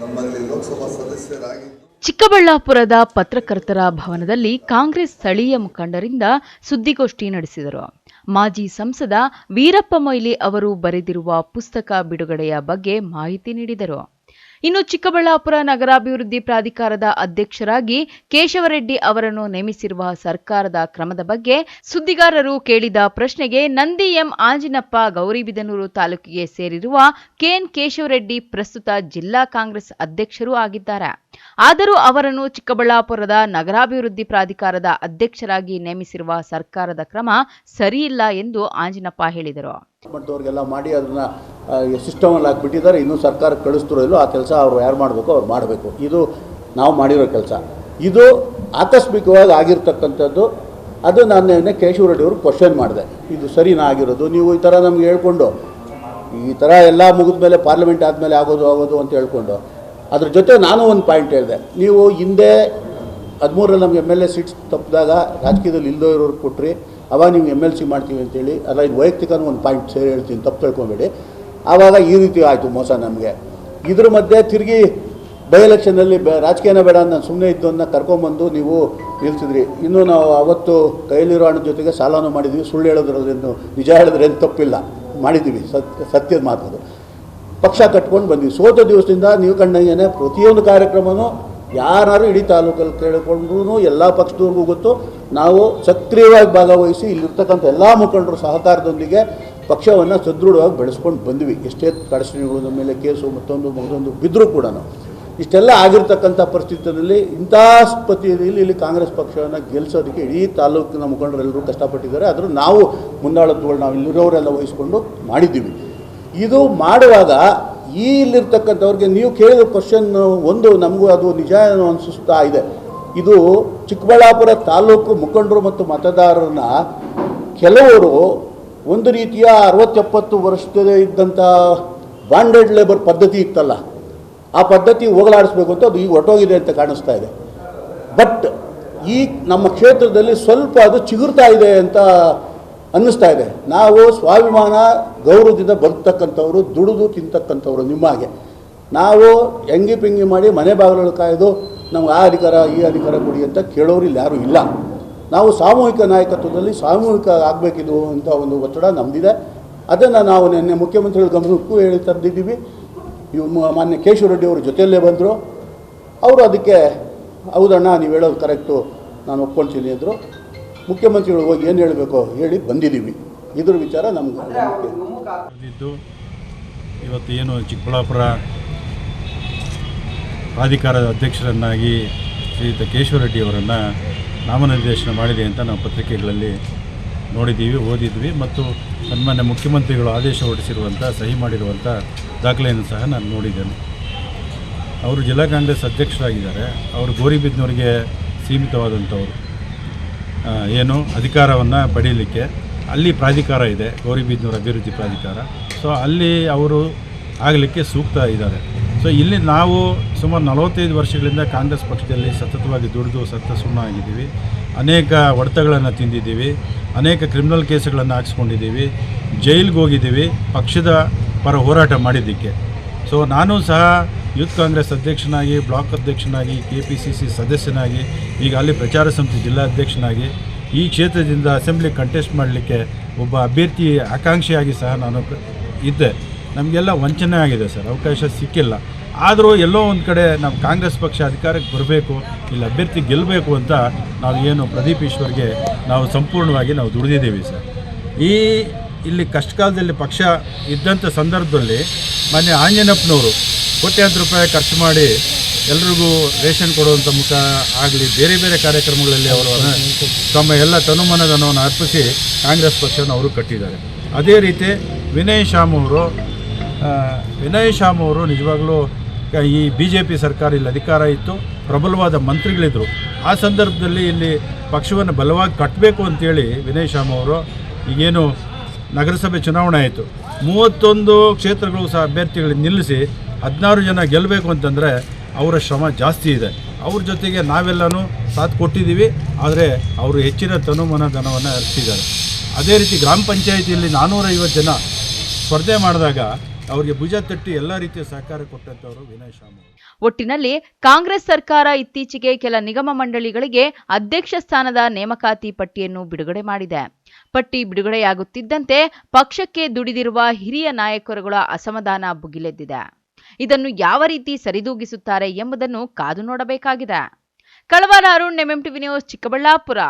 ನಮ್ಮಲ್ಲಿ ಲೋಕಸಭಾ ಸದಸ್ಯರಾಗಿದ್ದು ಚಿಕ್ಕಬಳ್ಳಾಪುರದ ಪತ್ರಕರ್ತರ ಭವನದಲ್ಲಿ ಕಾಂಗ್ರೆಸ್ ಸ್ಥಳೀಯ ಮುಖಂಡರಿಂದ ಸುದ್ದಿಗೋಷ್ಠಿ ನಡೆಸಿದರು. ಮಾಜಿ ಸಂಸದ ವೀರಪ್ಪ ಮೊಯ್ಲಿ ಅವರು ಬರೆದಿರುವ ಪುಸ್ತಕ ಬಿಡುಗಡೆಯ ಬಗ್ಗೆ ಮಾಹಿತಿ ನೀಡಿದರು. ಇನ್ನು ಚಿಕ್ಕಬಳ್ಳಾಪುರ ನಗರಾಭಿವೃದ್ಧಿ ಪ್ರಾಧಿಕಾರದ ಅಧ್ಯಕ್ಷರಾಗಿ ಕೇಶವರೆಡ್ಡಿ ಅವರನ್ನು ನೇಮಿಸಿರುವ ಸರ್ಕಾರದ ಕ್ರಮದ ಬಗ್ಗೆ ಸುದ್ದಿಗಾರರು ಕೇಳಿದ ಪ್ರಶ್ನೆಗೆ ನಂದಿ ಎಂ ಆಂಜಿನಪ್ಪ ಗೌರಿಬಿದನೂರು ತಾಲೂಕಿಗೆ ಸೇರಿರುವ ಕೆಎನ್ ಕೇಶವರೆಡ್ಡಿ ಪ್ರಸ್ತುತ ಜಿಲ್ಲಾ ಕಾಂಗ್ರೆಸ್ ಅಧ್ಯಕ್ಷರೂ ಆಗಿದ್ದಾರೆ. ಆದರೂ ಅವರನ್ನು ಚಿಕ್ಕಬಳ್ಳಾಪುರದ ನಗರಾಭಿವೃದ್ಧಿ ಪ್ರಾಧಿಕಾರದ ಅಧ್ಯಕ್ಷರಾಗಿ ನೇಮಿಸಿರುವ ಸರ್ಕಾರದ ಕ್ರಮ ಸರಿಯಿಲ್ಲ ಎಂದು ಆಂಜಿನಪ್ಪ ಹೇಳಿದರು. ಮಟ್ಟದವ್ರಿಗೆಲ್ಲ ಮಾಡಿ ಅದನ್ನು ಸಿಸ್ಟಮಲ್ಲಿ ಹಾಕಿಬಿಟ್ಟಿದ್ದಾರೆ. ಇನ್ನೂ ಸರ್ಕಾರಕ್ಕೆ ಕಳಿಸ್ತಿರೋ ಇಲ್ಲೋ ಆ ಕೆಲಸ ಅವರು ಯಾರು ಮಾಡಬೇಕು ಅವ್ರು ಮಾಡಬೇಕು. ಇದು ನಾವು ಮಾಡಿರೋ ಕೆಲಸ. ಇದು ಆಕಸ್ಮಿಕವಾಗಿ ಆಗಿರ್ತಕ್ಕಂಥದ್ದು. ಅದು ನಾನು ಕೇಶವರೆಡ್ಡಿ ಅವರು ಕ್ವಶನ್ ಮಾಡಿದೆ, ಇದು ಸರಿನಾ ಆಗಿರೋದು? ನೀವು ಈ ಥರ ನಮ್ಗೆ ಹೇಳ್ಕೊಂಡು ಈ ಥರ ಎಲ್ಲ ಮುಗಿದ ಮೇಲೆ ಪಾರ್ಲಿಮೆಂಟ್ ಆದಮೇಲೆ ಆಗೋದು ಅಂತ ಹೇಳ್ಕೊಂಡು ಅದ್ರ ಜೊತೆ ನಾನು ಒಂದು ಪಾಯಿಂಟ್ ಹೇಳಿದೆ. ನೀವು ಹಿಂದೆ 13ರಲ್ಲಿ ನಮ್ಗೆ MLA ಸೀಟ್ಸ್ ತಪ್ಪಿದಾಗ ರಾಜಕೀಯದಲ್ಲಿ ಇಲ್ಲದೋ ಇರೋರು ಕೊಟ್ರಿ, ಅವಾಗ ನೀವು MLC ಮಾಡ್ತೀವಿ ಅಂತೇಳಿ. ಅಲ್ಲ, ಇದು ವೈಯಕ್ತಿಕ ಒಂದು ಪಾಯಿಂಟ್ ಸೇರಿ ಹೇಳ್ತೀನಿ, ತಪ್ಪು ತಿಳ್ಕೊಬೇಡಿ. ಆವಾಗ ಈ ರೀತಿ ಆಯಿತು ಮೋಸ ನಮಗೆ. ಇದ್ರ ಮಧ್ಯೆ ತಿರುಗಿ ಬೈ ಎಲೆಕ್ಷನಲ್ಲಿ ರಾಜಕೀಯನ ಬೇಡ ಅಂತ ನಾನು ಸುಮ್ಮನೆ ಇದ್ದವನ್ನ ಕರ್ಕೊಂಬಂದು ನೀವು ನಿಲ್ಸಿದ್ರಿ. ಇನ್ನೂ ನಾವು ಅವತ್ತು ಕೈಲಿರೋ ಹಣದ ಜೊತೆಗೆ ಸಾಲನೂ ಮಾಡಿದ್ವಿ. ಸುಳ್ಳು ಹೇಳೋದ್ರಲ್ಲೇನು ನಿಜ ಹೇಳಿದ್ರೆ ಏನು ತಪ್ಪಿಲ್ಲ, ಮಾಡಿದ್ದೀವಿ. ಸತ್ಯದ ಮಾತದು. ಪಕ್ಷ ಕಟ್ಕೊಂಡು ಬಂದ್ವಿ. ಸೋತ ದಿವಸದಿಂದ ನೀವು ಕಂಡಂಗೆ ಪ್ರತಿಯೊಂದು ಕಾರ್ಯಕ್ರಮವೂ ಯಾರು ಇಡೀ ತಾಲೂಕಲ್ಲಿ ಕೇಳಿಕೊಂಡ್ರೂ ಎಲ್ಲ ಪಕ್ಷದವ್ರಿಗೂ ಗೊತ್ತು. ನಾವು ಸಕ್ರಿಯವಾಗಿ ಭಾಗವಹಿಸಿ ಇಲ್ಲಿರ್ತಕ್ಕಂಥ ಎಲ್ಲ ಮುಖಂಡರ ಸಹಕಾರದೊಂದಿಗೆ ಪಕ್ಷವನ್ನು ಸದೃಢವಾಗಿ ಬೆಳೆಸ್ಕೊಂಡು ಬಂದ್ವಿ. ಎಷ್ಟೇ ಕಡಚಣೆಗಳು ನಮ್ಮ ಮೇಲೆ ಕೇಸು ಮತ್ತೊಂದು ಬಿದ್ದರೂ ಕೂಡ ಇಷ್ಟೆಲ್ಲ ಆಗಿರ್ತಕ್ಕಂಥ ಪರಿಸ್ಥಿತಿಯಲ್ಲಿ ಇಂಥ ಪರಿಸ್ಥಿತಿಯಲ್ಲಿ ಇಲ್ಲಿ ಕಾಂಗ್ರೆಸ್ ಪಕ್ಷವನ್ನು ಗೆಲ್ಲಿಸೋದಕ್ಕೆ ಇಡೀ ತಾಲೂಕಿನ ಮುಖಂಡರೆಲ್ಲರೂ ಕಷ್ಟಪಟ್ಟಿದ್ದಾರೆ. ಆದರೂ ನಾವು ಮುಂದಾಳತ್ವಗಳು ನಾವು ಇಲ್ಲಿರೋರೆಲ್ಲ ವಹಿಸ್ಕೊಂಡು ಮಾಡಿದ್ದೀವಿ. ಇದು ಮಾಡುವಾಗ ಇಲ್ಲಿರ್ತಕ್ಕಂಥವ್ರಿಗೆ ನೀವು ಕೇಳಿದ ಕ್ವಶನ್ ಒಂದು ನಮಗೂ ಅದು ನಿಜ ಅನಿಸ್ತಾ ಇದೆ. ಇದು ಚಿಕ್ಕಬಳ್ಳಾಪುರ ತಾಲೂಕು ಮುಖಂಡರು ಮತ್ತು ಮತದಾರರನ್ನ ಕೆಲವರು ಒಂದು ರೀತಿಯ 60-70 ವರ್ಷದ ಇದ್ದಂಥ ಬಾಂಡೆಡ್ ಲೇಬರ್ ಪದ್ಧತಿ ಇತ್ತಲ್ಲ, ಆ ಪದ್ಧತಿ ಹೋಗಲಾಡಿಸ್ಬೇಕು ಅಂತ ಅದು ಈಗ ಹೊರಟೋಗಿದೆ ಅಂತ ಕಾಣಿಸ್ತಾ ಇದೆ. ಬಟ್ ಈ ನಮ್ಮ ಕ್ಷೇತ್ರದಲ್ಲಿ ಸ್ವಲ್ಪ ಅದು ಚಿಗುರ್ತಾ ಇದೆ ಅಂತ ಅನ್ನಿಸ್ತಾ ಇದೆ. ನಾವು ಸ್ವಾಭಿಮಾನ ಗೌರವದಿಂದ ಬದುಕ್ತಕ್ಕಂಥವ್ರು, ದುಡಿದು ತಿಂತಕ್ಕಂಥವ್ರು. ನಿಮ್ಮಾಗೆ ನಾವು ಹೆಂಗಿ ಪಿಂಗಿ ಮಾಡಿ ಮನೆ ಬಾಗಿಲು ಕಾಯ್ದು ನಮ್ಗೆ ಆ ಅಧಿಕಾರ ಈ ಅಧಿಕಾರ ಕೊಡಿ ಅಂತ ಕೇಳೋರು ಇಲ್ಲಿ ಯಾರೂ ಇಲ್ಲ. ನಾವು ಸಾಮೂಹಿಕ ನಾಯಕತ್ವದಲ್ಲಿ ಸಾಮೂಹಿಕ ಆಗಬೇಕಿದು ಅಂತ ಒಂದು ಒತ್ತಡ ನಮ್ಮದಿದೆ. ಅದನ್ನು ನಾವು ನಿನ್ನೆ ಮುಖ್ಯಮಂತ್ರಿಗಳ ಗಮನಕ್ಕೂ ಹೇಳಿ ತಂದಿದ್ದೀವಿ. ಇವು ಮಾನ್ಯ ಕೇಶವರೆಡ್ಡಿ ಅವರು ಜೊತೆಯಲ್ಲೇ ಬಂದರು. ಅವರು ಅದಕ್ಕೆ ಹೌದಣ್ಣ ನೀವು ಹೇಳೋದು ಕರೆಕ್ಟು, ನಾನು ಒಪ್ಕೊಳ್ತೀನಿ ಅಂದರು. ಮುಖ್ಯಮಂತ್ರಿಗಳು ಹೋಗಿ ಏನು ಹೇಳಬೇಕೋ ಹೇಳಿ ಬಂದಿದ್ದೀವಿ. ಇದ್ರ ವಿಚಾರ ನಮ್ಗೆ ಇವತ್ತು ಏನು ಚಿಕ್ಕಬಳ್ಳಾಪುರ ಪ್ರಾಧಿಕಾರದ ಅಧ್ಯಕ್ಷರನ್ನಾಗಿ ಶ್ರೀಯುತ ಕೇಶವರೆಡ್ಡಿ ಅವರನ್ನು ನಾಮನಿರ್ದೇಶನ ಮಾಡಿದೆ ಅಂತ ನಾವು ಪತ್ರಿಕೆಗಳಲ್ಲಿ ನೋಡಿದ್ದೀವಿ, ಓದಿದ್ವಿ. ಮತ್ತು ಸನ್ಮಾನ್ಯ ಮುಖ್ಯಮಂತ್ರಿಗಳು ಆದೇಶ ಹೊರಡಿಸಿರುವಂಥ ಸಹಿ ಮಾಡಿರುವಂಥ ದಾಖಲೆಯನ್ನು ಸಹ ನಾನು ನೋಡಿದ್ದೇನೆ. ಅವರು ಜಿಲ್ಲಾ ಕಾಂಗ್ರೆಸ್ ಅಧ್ಯಕ್ಷರಾಗಿದ್ದಾರೆ. ಅವರು ಗೌರಿಬಿದನೂರಿಗೆ ಸೀಮಿತವಾದಂಥವರು, ಏನು ಅಧಿಕಾರವನ್ನು ಪಡೀಲಿಕ್ಕೆ ಅಲ್ಲಿ ಪ್ರಾಧಿಕಾರ ಇದೆ, ಗೌರಿಬಿದನೂರು ಅಭಿವೃದ್ಧಿ ಪ್ರಾಧಿಕಾರ. ಸೊ ಅಲ್ಲಿ ಅವರು ಆಗಲಿಕ್ಕೆ ಸೂಕ್ತ ಇದ್ದಾರೆ. ಸೊ ಇಲ್ಲಿ ನಾವು ಸುಮಾರು 45 ವರ್ಷಗಳಿಂದ ಕಾಂಗ್ರೆಸ್ ಪಕ್ಷದಲ್ಲಿ ಸತತವಾಗಿ ದುಡಿದು ಸುಣ್ಣ ಆಗಿದ್ದೀವಿ. ಅನೇಕ ಹೊಡೆತಗಳನ್ನು ತಿಂದಿದ್ದೀವಿ, ಅನೇಕ ಕ್ರಿಮಿನಲ್ ಕೇಸುಗಳನ್ನು ಹಾಕ್ಸ್ಕೊಂಡಿದ್ದೀವಿ, ಜೈಲಿಗೆ ಹೋಗಿದ್ದೀವಿ ಪಕ್ಷದ ಪರ ಹೋರಾಟ ಮಾಡಿದ್ದಕ್ಕೆ. ಸೊ ನಾನು ಸಹ ಯೂತ್ ಕಾಂಗ್ರೆಸ್ ಅಧ್ಯಕ್ಷನಾಗಿ, ಬ್ಲಾಕ್ ಅಧ್ಯಕ್ಷನಾಗಿ, KPCC ಸದಸ್ಯನಾಗಿ, ಈಗ ಅಲ್ಲಿ ಪ್ರಚಾರ ಸಮಿತಿ ಜಿಲ್ಲಾಧ್ಯಕ್ಷನಾಗಿ ಈ ಕ್ಷೇತ್ರದಿಂದ ಅಸೆಂಬ್ಲಿ ಕಂಟೆಸ್ಟ್ ಮಾಡಲಿಕ್ಕೆ ಒಬ್ಬ ಅಭ್ಯರ್ಥಿ ಆಕಾಂಕ್ಷಿಯಾಗಿ ಸಹ ನಾನು ಇದ್ದೆ. ನಮಗೆಲ್ಲ ವಂಚನೆ ಆಗಿದೆ ಸರ್, ಅವಕಾಶ ಸಿಕ್ಕಿಲ್ಲ. ಆದರೂ ಎಲ್ಲೋ ಒಂದು ಕಡೆ ನಮ್ಮ ಕಾಂಗ್ರೆಸ್ ಪಕ್ಷ ಅಧಿಕಾರಕ್ಕೆ ಬರಬೇಕು, ಇಲ್ಲಿ ಅಭ್ಯರ್ಥಿ ಗೆಲ್ಲಬೇಕು ಅಂತ ನಾವು ಏನು ಪ್ರದೀಪ್ ಈಶ್ವರ್ಗೆ ನಾವು ಸಂಪೂರ್ಣವಾಗಿ ನಾವು ದುಡಿದಿದ್ದೀವಿ ಸರ್. ಇಲ್ಲಿ ಕಷ್ಟಕಾಲದಲ್ಲಿ ಪಕ್ಷ ಇದ್ದಂಥ ಸಂದರ್ಭದಲ್ಲಿ ಮಾನ್ಯ ಆಂಜನಪ್ಪನವರು ಕೋಟ್ಯಾಂತರ ರೂಪಾಯಿ ಖರ್ಚು ಮಾಡಿ ಎಲ್ರಿಗೂ ರೇಷನ್ ಕೊಡುವಂಥ ಮುಖ ಆಗಲಿ, ಬೇರೆ ಬೇರೆ ಕಾರ್ಯಕ್ರಮಗಳಲ್ಲಿ ಅವರು ತಮ್ಮ ಎಲ್ಲ ತನುಮನಧನವನ್ನು ಅರ್ಪಿಸಿ ಕಾಂಗ್ರೆಸ್ ಪಕ್ಷವನ್ನು ಅವರು ಕಟ್ಟಿದ್ದಾರೆ. ಅದೇ ರೀತಿ ವಿನಯ್ ಶಾಮ್ ಅವರು ನಿಜವಾಗ್ಲೂ ಈ BJP ಸರ್ಕಾರ ಇಲ್ಲಿ ಅಧಿಕಾರ ಇತ್ತು, ಪ್ರಬಲವಾದ ಮಂತ್ರಿಗಳಿದ್ದರು. ಆ ಸಂದರ್ಭದಲ್ಲಿ ಇಲ್ಲಿ ಪಕ್ಷವನ್ನು ಬಲವಾಗಿ ಕಟ್ಟಬೇಕು ಅಂತೇಳಿ ವಿನಯ್ ಶಾಮ್ ಅವರು ಈಗೇನು ನಗರಸಭೆ ಚುನಾವಣೆ ಆಯಿತು, 31 ಕ್ಷೇತ್ರಗಳು ಸಹ ಅಭ್ಯರ್ಥಿಗಳಿಗೆ ನಿಲ್ಲಿಸಿ 16 ಜನ ಗೆಲ್ಲಬೇಕು ಅಂತಂದರೆ ಅವರ ಶ್ರಮ ಜಾಸ್ತಿ ಇದೆ. ಅವ್ರ ಜೊತೆಗೆ ನಾವೆಲ್ಲನೂ ಸಾಥ್ ಕೊಟ್ಟಿದ್ದೀವಿ. ಆದರೆ ಅವರು ಹೆಚ್ಚಿನ ತನುಮನಧನವನ್ನು ಅರ್ಪಿಸಿದ್ದಾರೆ. ಅದೇ ರೀತಿ ಗ್ರಾಮ ಪಂಚಾಯಿತಿಯಲ್ಲಿ 450 ಜನ ಸ್ಪರ್ಧೆ ಮಾಡಿದಾಗ ಅವರಿಗೆ ಭುಜ ತಟ್ಟಿ ಎಲ್ಲ ರೀತಿಯ ಸಹಕಾರ ಕೊಟ್ಟಂಥವರು ವಿನಯ್ ಶಾಮು. ಒಟ್ಟಿನಲ್ಲಿ ಕಾಂಗ್ರೆಸ್ ಸರ್ಕಾರ ಇತ್ತೀಚೆಗೆ ಕೆಲ ನಿಗಮ ಮಂಡಳಿಗಳಿಗೆ ಅಧ್ಯಕ್ಷ ಸ್ಥಾನದ ನೇಮಕಾತಿ ಪಟ್ಟಿಯನ್ನು ಬಿಡುಗಡೆ ಮಾಡಿದೆ. ಪಟ್ಟಿ ಬಿಡುಗಡೆಯಾಗುತ್ತಿದ್ದಂತೆ ಪಕ್ಷಕ್ಕೆ ದುಡಿದಿರುವ ಹಿರಿಯ ನಾಯಕರುಗಳ ಅಸಮಾಧಾನ ಭುಗಿಲೆದ್ದಿದೆ. ಇದನ್ನು ಯಾವ ರೀತಿ ಸರಿದೂಗಿಸುತ್ತಾರೆ ಎಂಬುದನ್ನು ಕಾದು ನೋಡಬೇಕಾಗಿದೆ. ಕಳವಾರ ಅರುಣ್, ಎಂಎಂಟಿವಿ ನ್ಯೂಸ್, ಚಿಕ್ಕಬಳ್ಳಾಪುರ.